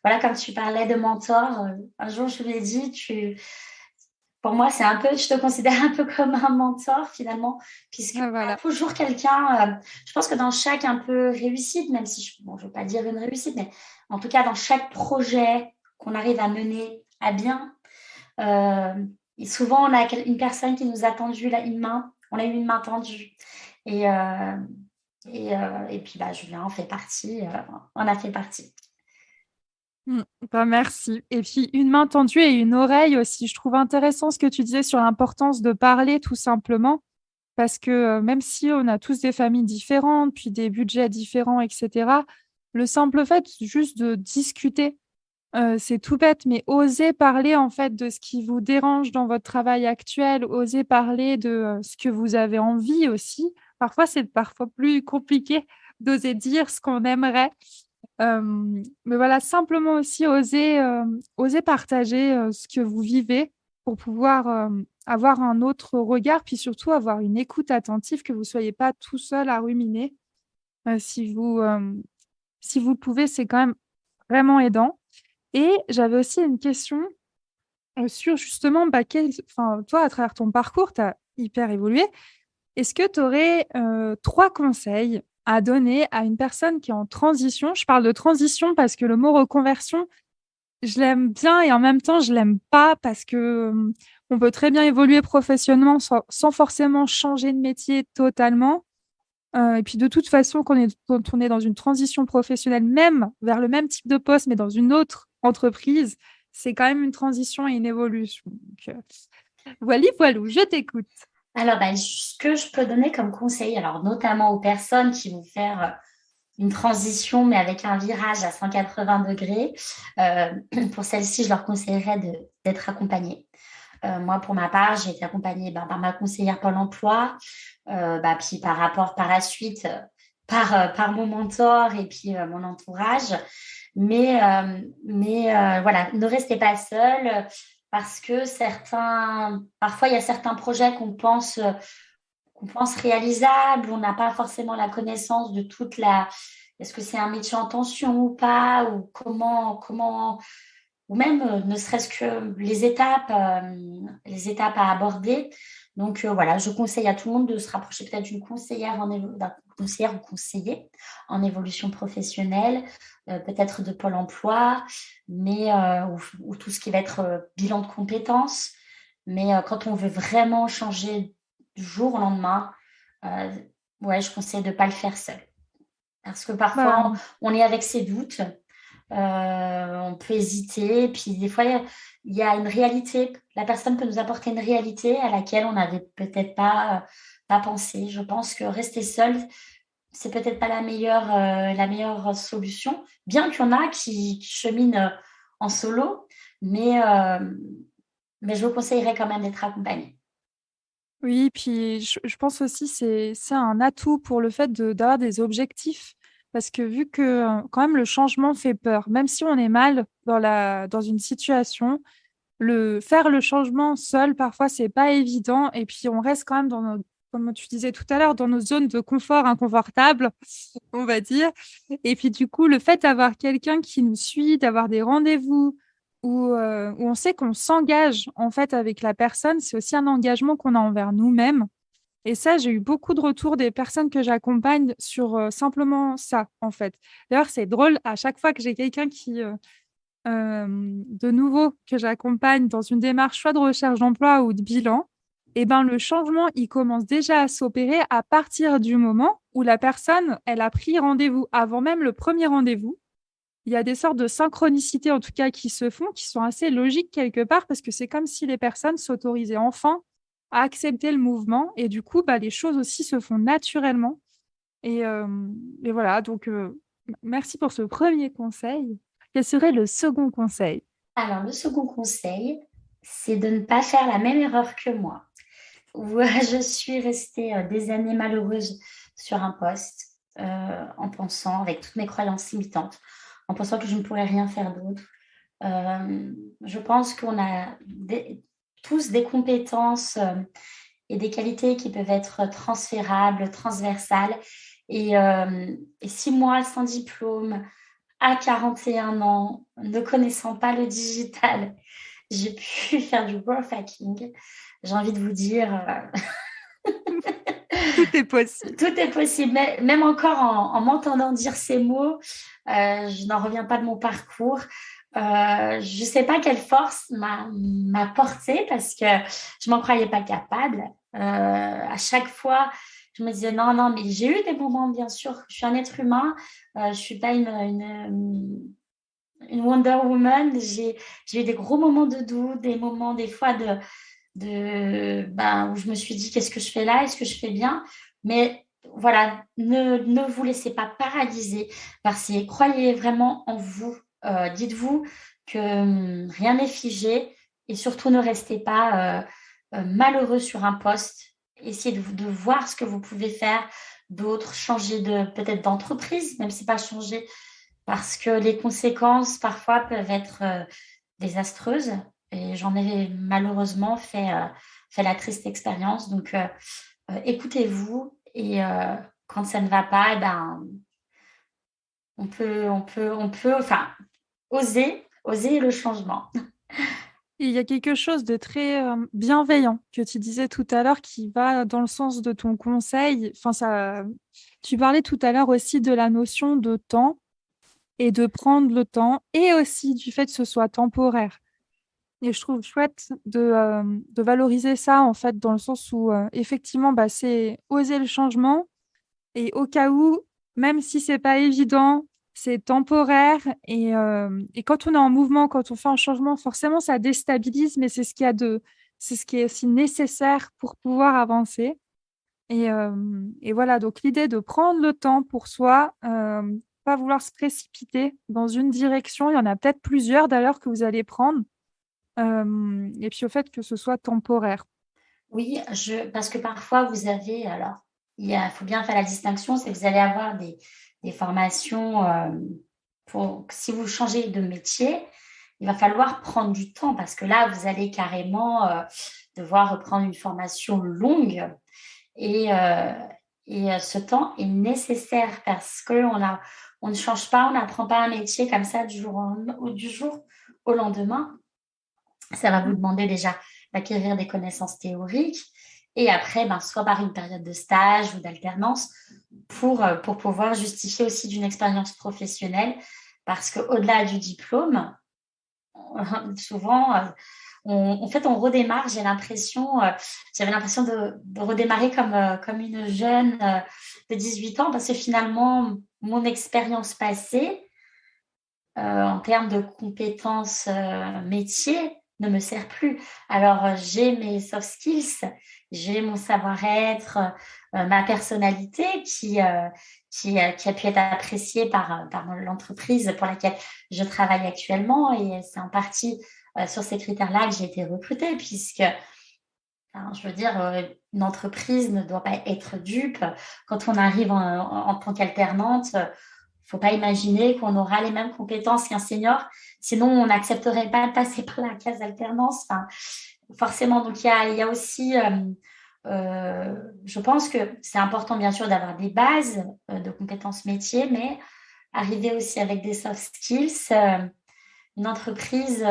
voilà, comme tu parlais de mentor, un jour, je lui ai dit: «Pour moi, je te considère un peu comme un mentor finalement, puisque Ah, y a voilà. toujours quelqu'un», je pense que dans chaque un peu réussite, même si bon, je veux pas dire une réussite, mais en tout cas dans chaque projet qu'on arrive à mener à bien, et souvent on a une personne qui nous a tendu une main, on a eu une main tendue et et puis, bah, Julien en fait partie, en a fait partie. Mm. Bah, merci. Et puis, une main tendue et une oreille aussi. Je trouve intéressant ce que tu disais sur l'importance de parler tout simplement, parce que même si on a tous des familles différentes, puis des budgets différents, etc., le simple fait juste de discuter, c'est tout bête, mais oser parler en fait de ce qui vous dérange dans votre travail actuel, oser parler de ce que vous avez envie aussi. Parfois, c'est parfois plus compliqué d'oser dire ce qu'on aimerait. Mais voilà, simplement aussi oser partager ce que vous vivez pour pouvoir avoir un autre regard, puis surtout avoir une écoute attentive, que vous ne soyez pas tout seul à ruminer. Si vous le pouvez, c'est quand même vraiment aidant. Et j'avais aussi une question sur justement, bah, enfin, toi, à travers ton parcours, tu as hyper évolué. Est-ce que tu aurais 3 conseils à donner à une personne qui est en transition? Je parle de transition parce que le mot reconversion, je l'aime bien et en même temps, je l'aime pas parce que, on peut très bien évoluer professionnellement sans forcément changer de métier totalement. Et puis de toute façon, quand on est dans une transition professionnelle, même vers le même type de poste, mais dans une autre entreprise, c'est quand même une transition et une évolution. Donc, Voilà, voilou, je t'écoute. Alors, bah, ce que je peux donner comme conseil, alors notamment aux personnes qui vont faire une transition, mais avec un virage à 180 degrés, euh, pour celles-ci, je leur conseillerais d'être accompagnées. Moi, pour ma part, j'ai été accompagnée par ma conseillère Pôle emploi, puis par rapport par la suite, par mon mentor et puis mon entourage. Mais voilà, ne restez pas seul parce que parfois, il y a certains projets qu'on pense réalisables, on n'a pas forcément la connaissance de est-ce que c'est un métier en tension ou pas, ou ou même ne serait-ce que les étapes à aborder. Donc voilà, je conseille à tout le monde de se rapprocher peut-être d'un conseiller ou conseiller en évolution professionnelle, peut-être de Pôle emploi, ou tout ce qui va être bilan de compétences. Mais quand on veut vraiment changer du jour au lendemain, euh, ouais, je conseille de ne pas le faire seul. Parce que Bah, parfois, on est avec ses doutes, on peut hésiter. Et puis des fois, il y a une réalité. La personne peut nous apporter une réalité à laquelle on n'avait peut-être pas pensé. Je pense que rester seul, c'est peut-être pas la meilleure solution. Bien qu'il y en a qui cheminent en solo, mais, euh, mais je vous conseillerais quand même d'être accompagné. oui, puis je pense aussi c'est un atout pour le fait d'avoir des objectifs. Parce que vu que quand même le changement fait peur, même si on est mal dans une situation, faire le changement seul, parfois, c'est pas évident. Et puis, on reste quand même comme tu disais tout à l'heure, dans nos zones de confort inconfortables, on va dire. Et puis, du coup, le fait d'avoir quelqu'un qui nous suit, d'avoir des rendez-vous où on sait qu'on s'engage, en fait, avec la personne, c'est aussi un engagement qu'on a envers nous-mêmes. Et ça, j'ai eu beaucoup de retours des personnes que j'accompagne sur simplement ça, en fait. D'ailleurs, c'est drôle, à chaque fois que j'ai quelqu'un de nouveau que j'accompagne dans une démarche soit de recherche d'emploi ou de bilan, eh ben, le changement, il commence déjà à s'opérer à partir du moment où la personne, elle a pris rendez-vous avant même le premier rendez-vous. Il y a des sortes de synchronicités, en tout cas, qui se font, qui sont assez logiques quelque part, parce que c'est comme si les personnes s'autorisaient enfin à accepter le mouvement, et du coup, bah, les choses aussi se font naturellement. Et, euh, et voilà, donc merci pour ce premier conseil. Quel serait le second conseil? Alors, le second conseil, c'est de ne pas faire la même erreur que moi. Où je suis restée des années malheureuse sur un poste en pensant, avec toutes mes croyances limitantes, en pensant que je ne pourrais rien faire d'autre. Je pense qu'on a tous des compétences et des qualités qui peuvent être transférables, transversales. Et 6 mois sans diplôme, à 41 ans, ne connaissant pas le digital, j'ai pu faire du growth hacking. J'ai envie de vous dire, Tout est possible. tout est possible. Même encore en m'entendant dire ces mots, je n'en reviens pas de mon parcours. Je ne sais pas quelle force m'a portée parce que je m'en croyais pas capable. À chaque fois, je me disais non, non, mais j'ai eu des moments, bien sûr. Je suis un être humain. Je suis pas une Wonder Woman. J'ai eu des gros moments de doute, des moments des fois où je me suis dit qu'est-ce que je fais là? Est-ce que je fais bien? Mais voilà, ne vous laissez pas paralyser par ces, croyez vraiment en vous. Dites-vous que rien n'est figé et surtout ne restez pas malheureux sur un poste. Essayez de voir ce que vous pouvez faire d'autre, changer peut-être d'entreprise, même si pas changer, parce que les conséquences parfois peuvent être désastreuses. Et j'en ai malheureusement fait la triste expérience. Donc, écoutez-vous et quand ça ne va pas, eh ben, enfin, oser le changement. Il y a quelque chose de très bienveillant que tu disais tout à l'heure qui va dans le sens de ton conseil. Enfin, tu parlais tout à l'heure aussi de la notion de temps et de prendre le temps et aussi du fait que ce soit temporaire. Et je trouve chouette de valoriser ça, en fait, dans le sens où, effectivement, bah, c'est oser le changement. Et au cas où, même si c'est pas évident, c'est temporaire. Et quand on est en mouvement, quand on fait un changement, forcément, ça déstabilise, mais c'est ce qui est aussi nécessaire pour pouvoir avancer. Et voilà, donc l'idée de prendre le temps pour soi, pas vouloir se précipiter dans une direction. Il y en a peut-être plusieurs d'ailleurs que vous allez prendre. Et puis au fait que ce soit temporaire. Oui, parce que parfois vous avez, alors, faut bien faire la distinction, c'est que vous allez avoir des formations, si vous changez de métier, il va falloir prendre du temps parce que là, vous allez carrément devoir reprendre une formation longue et, ce temps est nécessaire parce on ne change pas, on n'apprend pas un métier comme ça du jour au lendemain. Ça va vous Mmh. demander déjà d'acquérir des connaissances théoriques et après, soit par une période de stage ou d'alternance pour pouvoir justifier aussi d'une expérience professionnelle parce qu'au-delà du diplôme, souvent, en fait, on redémarre. J'avais l'impression de redémarrer comme une jeune de 18 ans parce que finalement, mon expérience passée, en termes de compétences métiers, ne me sert plus. Alors, j'ai mes soft skills, j'ai mon savoir-être, ma personnalité qui a pu être appréciée par l'entreprise pour laquelle je travaille actuellement. Et c'est en partie sur ces critères-là que j'ai été recrutée, puisque, enfin, je veux dire, une entreprise ne doit pas être dupe. Quand on arrive en tant qu'alternante, faut pas imaginer qu'on aura les mêmes compétences qu'un senior, sinon on n'accepterait pas de passer par la case alternance. Enfin, forcément, donc il y a aussi, je pense que c'est important bien sûr d'avoir des bases de compétences métiers, mais arriver aussi avec des soft skills. Une entreprise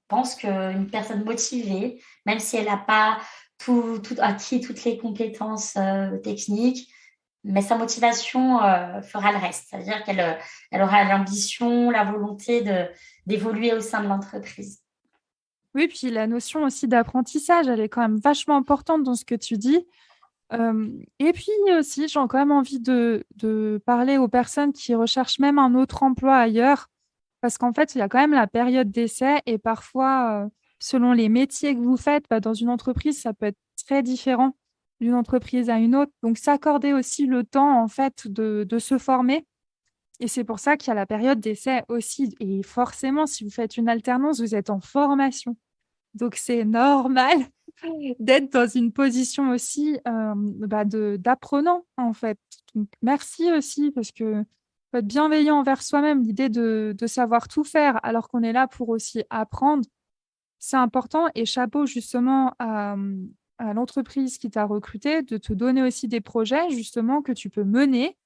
pense qu'une personne motivée, même si elle n'a pas tout acquis toutes les compétences techniques, mais sa motivation fera le reste. C'est-à-dire qu'elle aura l'ambition, la volonté d'évoluer au sein de l'entreprise. Oui, puis la notion aussi d'apprentissage, elle est quand même vachement importante dans ce que tu dis. Et puis aussi, j'ai quand même envie de parler aux personnes qui recherchent même un autre emploi ailleurs, parce qu'en fait, il y a quand même la période d'essai et parfois, selon les métiers que vous faites, bah, dans une entreprise, ça peut être très différent d'une entreprise à une autre. Donc, s'accorder aussi le temps, en fait, de se former. Et c'est pour ça qu'il y a la période d'essai aussi. Et forcément, si vous faites une alternance, vous êtes en formation. Donc, c'est normal d'être dans une position aussi bah, d'apprenant, en fait. Donc, merci aussi, parce que faut être bienveillant envers soi-même, l'idée de savoir tout faire, alors qu'on est là pour aussi apprendre, c'est important. Et chapeau justement à l'entreprise qui t'a recruté, de te donner aussi des projets, justement, que tu peux mener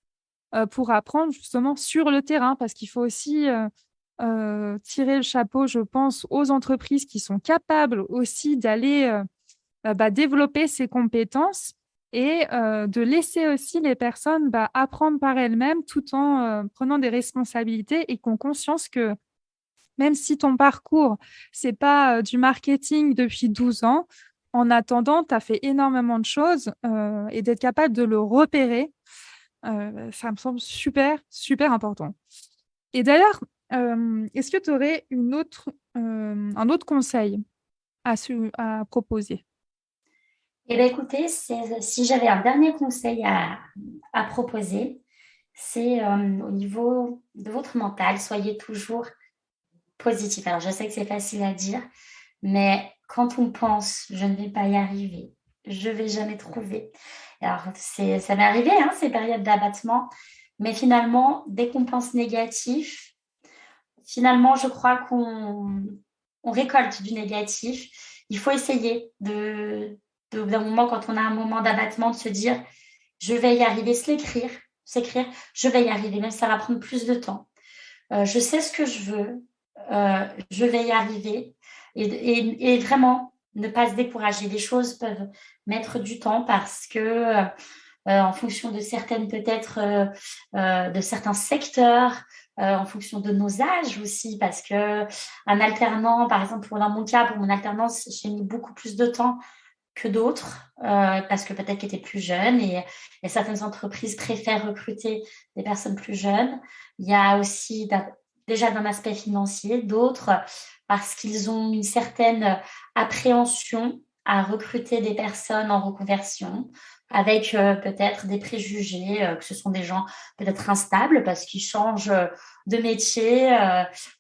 pour apprendre justement sur le terrain, parce qu'il faut aussi tirer le chapeau, je pense, aux entreprises qui sont capables aussi d'aller bah, développer ses compétences et de laisser aussi les personnes bah, apprendre par elles-mêmes tout en prenant des responsabilités et qui ont conscience que même si ton parcours, c'est pas du marketing depuis 12 ans, en attendant, tu as fait énormément de choses et d'être capable de le repérer, ça me semble super, super important. Et d'ailleurs, est-ce que tu aurais un autre conseil à proposer? Eh bien, écoutez, si j'avais un dernier conseil à proposer, c'est au niveau de votre mental, soyez toujours positif. Alors, je sais que c'est facile à dire, mais quand on pense, je ne vais pas y arriver, je ne vais jamais trouver. Alors, ça m'est arrivé, hein, ces périodes d'abattement, mais finalement, dès qu'on pense négatif, finalement, je crois qu'on récolte du négatif. Il faut essayer d'un moment, quand on a un moment d'abattement, de se dire, je vais y arriver, s'écrire, je vais y arriver, même si ça va prendre plus de temps. Je sais ce que je veux, je vais y arriver. Et vraiment, ne pas se décourager. Les choses peuvent mettre du temps parce que, en fonction de certaines, peut-être, de certains secteurs, en fonction de nos âges aussi, parce que un alternant, par exemple, dans mon cas, pour mon alternance, j'ai mis beaucoup plus de temps que d'autres, parce que peut-être qu'elle était plus jeune et certaines entreprises préfèrent recruter des personnes plus jeunes. Il y a aussi déjà d'un aspect financier, d'autres parce qu'ils ont une certaine appréhension à recruter des personnes en reconversion avec peut-être des préjugés, que ce sont des gens peut-être instables parce qu'ils changent de métier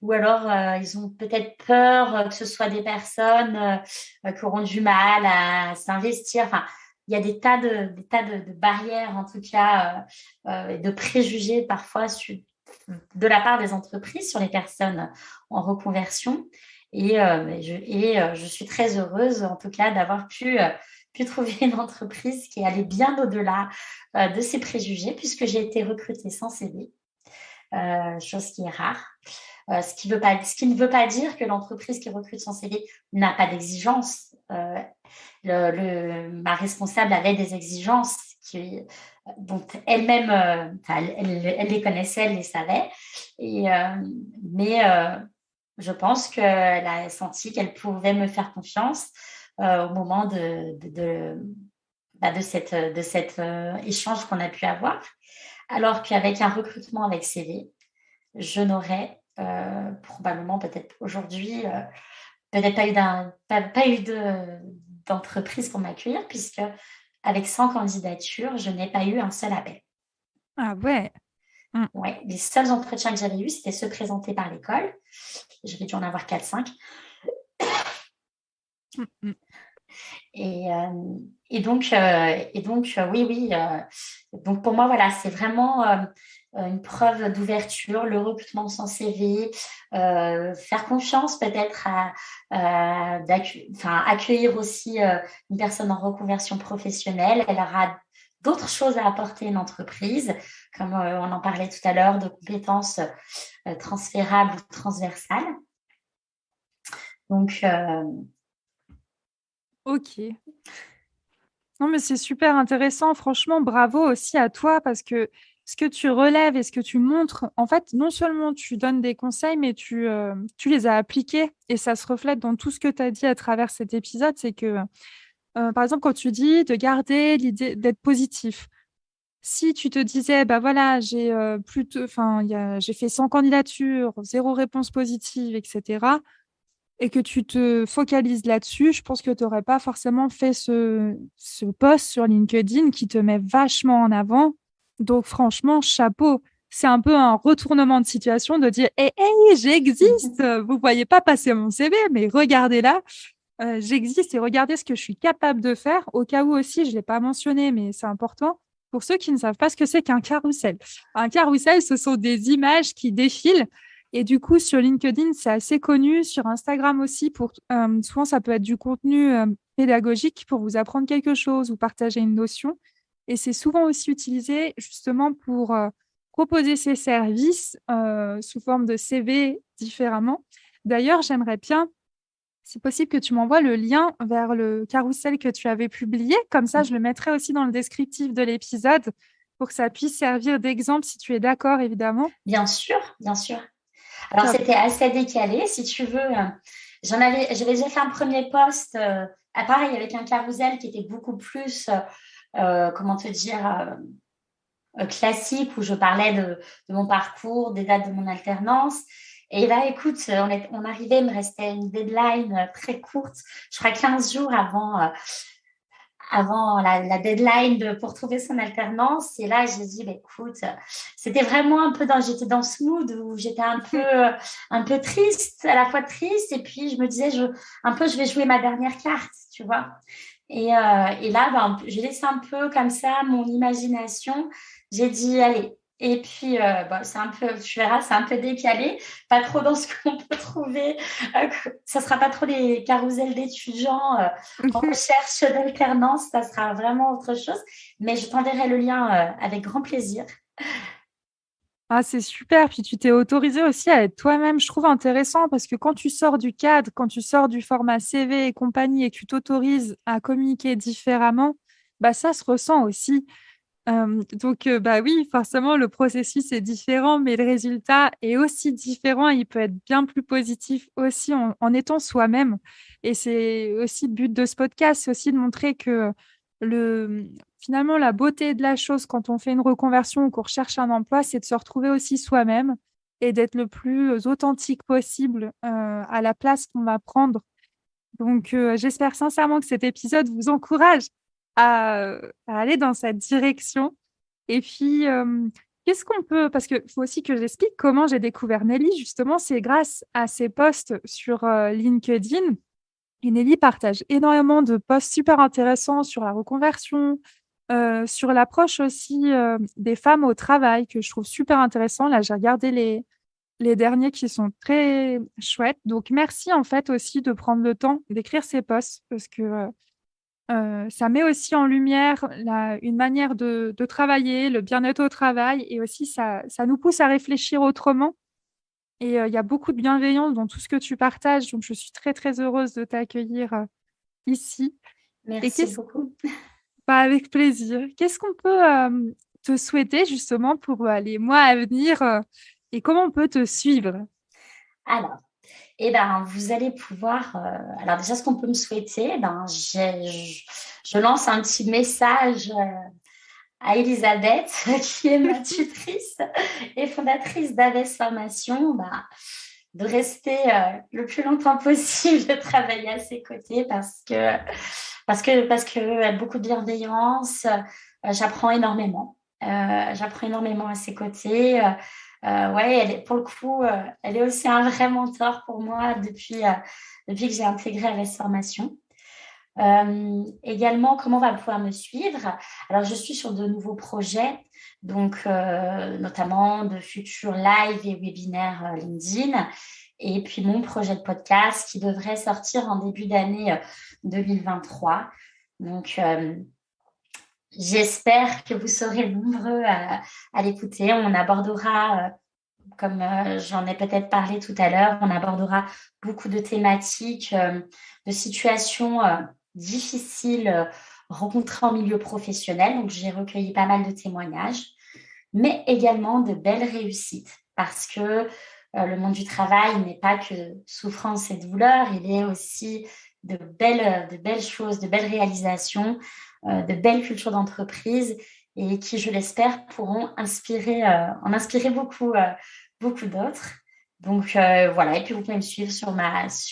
ou alors ils ont peut-être peur que ce soit des personnes qui auront du mal à s'investir. Enfin, il y a des tas de barrières, en tout cas, de préjugés parfois de la part des entreprises sur les personnes en reconversion. Je suis très heureuse, en tout cas, d'avoir pu trouver une entreprise qui allait bien au-delà de ces préjugés, puisque j'ai été recrutée sans CV, chose qui est rare. Ce qui ne veut pas dire que l'entreprise qui recrute sans CV n'a pas d'exigences. Ma responsable avait des exigences dont elle-même, elle les connaissait, elle les savait. Mais je pense qu'elle a senti qu'elle pouvait me faire confiance au moment de cet échange qu'on a pu avoir. Alors qu'avec un recrutement avec CV, je n'aurais probablement peut-être aujourd'hui peut-être pas eu d'entreprise pour m'accueillir, puisque avec 100 candidatures, je n'ai pas eu un seul appel. Ah ouais. Ouais, les seuls entretiens que j'avais eus, c'était ceux présentés par l'école. J'avais dû en avoir 4-5. Oui. Donc pour moi, voilà, c'est vraiment une preuve d'ouverture, le recrutement sans CV, faire confiance peut-être accueillir aussi une personne en reconversion professionnelle. Elle aura d'autres choses à apporter à une entreprise, comme on en parlait tout à l'heure, de compétences transférables ou transversales. Donc, Ok. Non, mais c'est super intéressant. Franchement, bravo aussi à toi parce que ce que tu relèves et ce que tu montres, en fait, non seulement tu donnes des conseils, mais tu les as appliqués et ça se reflète dans tout ce que tu as dit à travers cet épisode. C'est que, par exemple, quand tu dis de garder l'idée d'être positif, si tu te disais, bah voilà, j'ai fait 100 candidatures, zéro réponse positive, etc., et que tu te focalises là-dessus, je pense que tu n'aurais pas forcément fait ce post sur LinkedIn qui te met vachement en avant. Donc, franchement, chapeau. C'est un peu un retournement de situation de dire, hey, j'existe. Vous voyez pas passer mon CV, mais regardez là, j'existe et regardez ce que je suis capable de faire. Au cas où aussi, je ne l'ai pas mentionné, mais c'est important. Pour ceux qui ne savent pas ce que c'est qu'un carrousel. Un carrousel, ce sont des images qui défilent et du coup, sur LinkedIn, c'est assez connu. Sur Instagram aussi, souvent, ça peut être du contenu pédagogique pour vous apprendre quelque chose ou partager une notion. Et c'est souvent aussi utilisé justement pour proposer ces services sous forme de CV différemment. D'ailleurs, j'aimerais bien, c'est possible que tu m'envoies le lien vers le carrousel que tu avais publié. Comme ça, je le mettrai aussi dans le descriptif de l'épisode pour que ça puisse servir d'exemple si tu es d'accord, évidemment. bien sûr, bien sûr. Alors, Top. c'était assez décalé, si tu veux. J'avais déjà fait un premier post, pareil, avec un carrousel qui était beaucoup plus, comment te dire, classique, où je parlais de mon parcours, des dates de mon alternance. Et là, écoute, on arrivait, il me restait une deadline très courte, je crois 15 jours avant la deadline pour trouver son alternance. Et là, j'ai dit, bah, écoute, c'était vraiment j'étais dans ce mood où j'étais un peu triste, à la fois triste. Et puis, je me disais, je vais jouer ma dernière carte, tu vois. Et là, ben, j'ai laissé un peu comme ça mon imagination. J'ai dit, allez. Et puis, c'est un peu, tu verras, c'est un peu décalé, pas trop dans ce qu'on peut trouver. Ça sera pas trop les carousels d'étudiants en recherche d'alternance, ça sera vraiment autre chose. Mais je t'enverrai le lien avec grand plaisir. Ah, c'est super. Puis tu t'es autorisé aussi à être toi-même. Je trouve intéressant parce que quand tu sors du cadre, quand tu sors du format CV et compagnie et que tu t'autorises à communiquer différemment, bah ça se ressent aussi. Bah oui, forcément, le processus est différent, mais le résultat est aussi différent. Il peut être bien plus positif aussi en étant soi-même. Et c'est aussi le but de ce podcast, c'est aussi de montrer que finalement, la beauté de la chose quand on fait une reconversion ou qu'on recherche un emploi, c'est de se retrouver aussi soi-même et d'être le plus authentique possible à la place qu'on va prendre. Donc, j'espère sincèrement que cet épisode vous encourage à aller dans cette direction. Et puis, qu'est-ce qu'on peut... Parce qu'il faut aussi que j'explique comment j'ai découvert Nelly. Justement, c'est grâce à ses posts sur LinkedIn. Et Nelly partage énormément de posts super intéressants sur la reconversion, sur l'approche aussi des femmes au travail, que je trouve super intéressant. Là, j'ai regardé les derniers qui sont très chouettes. Donc, merci en fait aussi de prendre le temps d'écrire ces posts parce que ça met aussi en lumière une manière de travailler, le bien-être au travail et aussi ça nous pousse à réfléchir autrement. Et il y a beaucoup de bienveillance dans tout ce que tu partages. Donc, je suis très, très heureuse de t'accueillir ici. Et Merci beaucoup. bah, avec plaisir. Qu'est-ce qu'on peut te souhaiter justement pour les mois à venir et comment on peut te suivre? Alors, vous allez pouvoir, alors déjà, ce qu'on peut me souhaiter, je lance un petit message à Elisabeth, qui est ma tutrice et fondatrice d'Aves Formation, de rester le plus longtemps possible, de travailler à ses côtés parce que beaucoup de bienveillance, j'apprends énormément. J'apprends énormément à ses côtés. Ouais, pour le coup, elle est aussi un vrai mentor pour moi depuis que j'ai intégré Aves Formation. Également, comment on va pouvoir me suivre? Alors, je suis sur de nouveaux projets, donc notamment de futurs lives et webinaires LinkedIn, et puis mon projet de podcast qui devrait sortir en début d'année 2023. Donc, j'espère que vous serez nombreux à l'écouter. On abordera, comme j'en ai peut-être parlé tout à l'heure, on abordera beaucoup de thématiques, de situations difficiles rencontrées en milieu professionnel. Donc, j'ai recueilli pas mal de témoignages, mais également de belles réussites parce que le monde du travail n'est pas que souffrance et douleur, il est aussi de belles choses, de belles réalisations, de belles cultures d'entreprise et qui, je l'espère, pourront en inspirer beaucoup d'autres. Donc voilà, et puis vous pouvez me suivre sur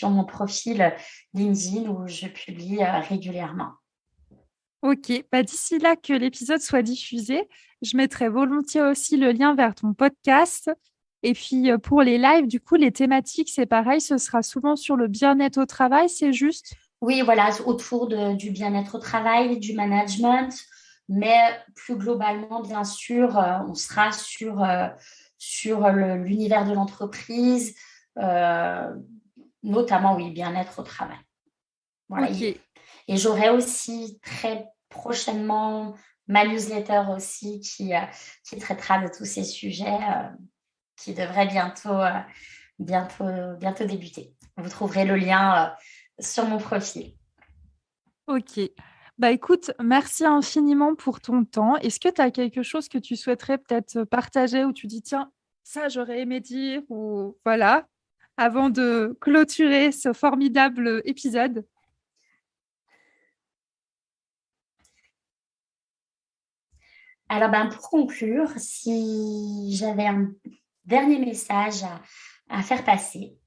mon profil LinkedIn où je publie régulièrement. Ok, bah d'ici là que l'épisode soit diffusé, je mettrai volontiers aussi le lien vers ton podcast. Et puis pour les lives, du coup, les thématiques, c'est pareil, ce sera souvent sur le bien-être au travail, c'est juste? Oui, voilà, autour du bien-être au travail, du management, mais plus globalement, bien sûr, on sera sur l'univers de l'entreprise, euh, notamment, oui, bien-être au travail. Voilà. Ok, Et j'aurai aussi très prochainement ma newsletter aussi qui traitera de tous ces sujets qui devrait bientôt débuter. Vous trouverez le lien sur mon profil. ok. Bah écoute, merci infiniment pour ton temps. Est-ce que tu as quelque chose que tu souhaiterais peut-être partager où tu dis, tiens, ça j'aurais aimé dire ou voilà, avant de clôturer ce formidable épisode? Alors, pour conclure, si j'avais un dernier message à faire passer,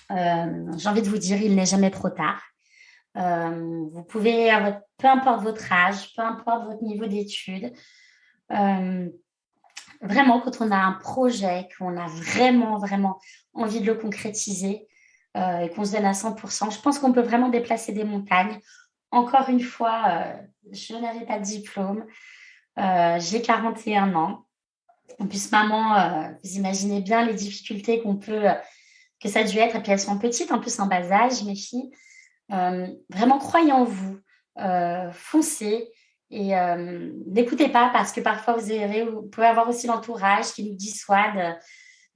j'ai envie de vous dire, il n'est jamais trop tard. Vous pouvez, peu importe votre âge, peu importe votre niveau d'études, vraiment, quand on a un projet, qu'on a vraiment, vraiment envie de le concrétiser et qu'on se donne à 100%, je pense qu'on peut vraiment déplacer des montagnes. Encore une fois, je n'avais pas de diplôme. J'ai 41 ans. En plus, maman, vous imaginez bien les difficultés que ça a dû être. Et puis, elles sont petites, en plus en bas âge, mes filles. Vraiment, croyez en vous. Foncez. Et n'écoutez pas parce que parfois, vous pouvez avoir aussi l'entourage qui nous dissuade.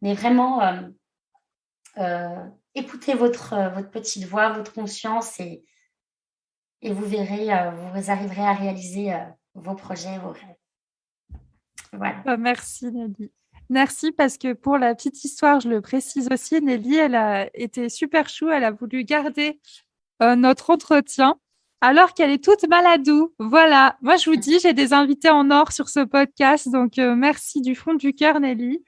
Mais vraiment, écoutez votre petite voix, votre conscience et vous verrez, vous arriverez à réaliser vos projets, vos rêves. Voilà. Merci Nelly. Merci parce que pour la petite histoire, je le précise aussi, Nelly, elle a été super chou, elle a voulu garder notre entretien alors qu'elle est toute maladou. Voilà, moi je vous dis, j'ai des invités en or sur ce podcast, donc merci du fond du cœur Nelly.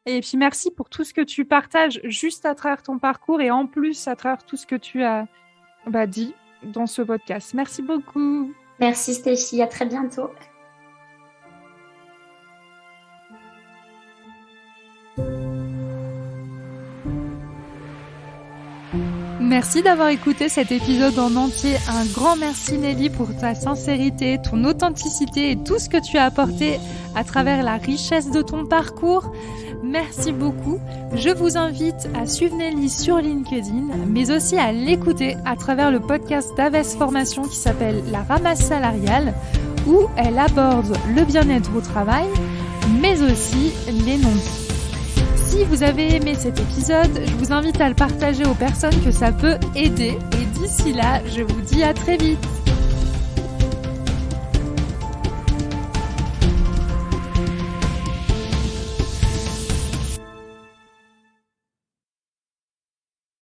Et puis merci pour tout ce que tu partages juste à travers ton parcours et en plus à travers tout ce que tu as dit dans ce podcast. Merci beaucoup. Merci Stéphie, à très bientôt. Merci d'avoir écouté cet épisode en entier. Un grand merci Nelly pour ta sincérité, ton authenticité et tout ce que tu as apporté à travers la richesse de ton parcours. Merci beaucoup. Je vous invite à suivre Nelly sur LinkedIn, mais aussi à l'écouter à travers le podcast d'Aves Formation qui s'appelle La Ramasse Salariale, où elle aborde le bien-être au travail, mais aussi les non-dits. Si vous avez aimé cet épisode, je vous invite à le partager aux personnes que ça peut aider. Et d'ici là, je vous dis à très vite.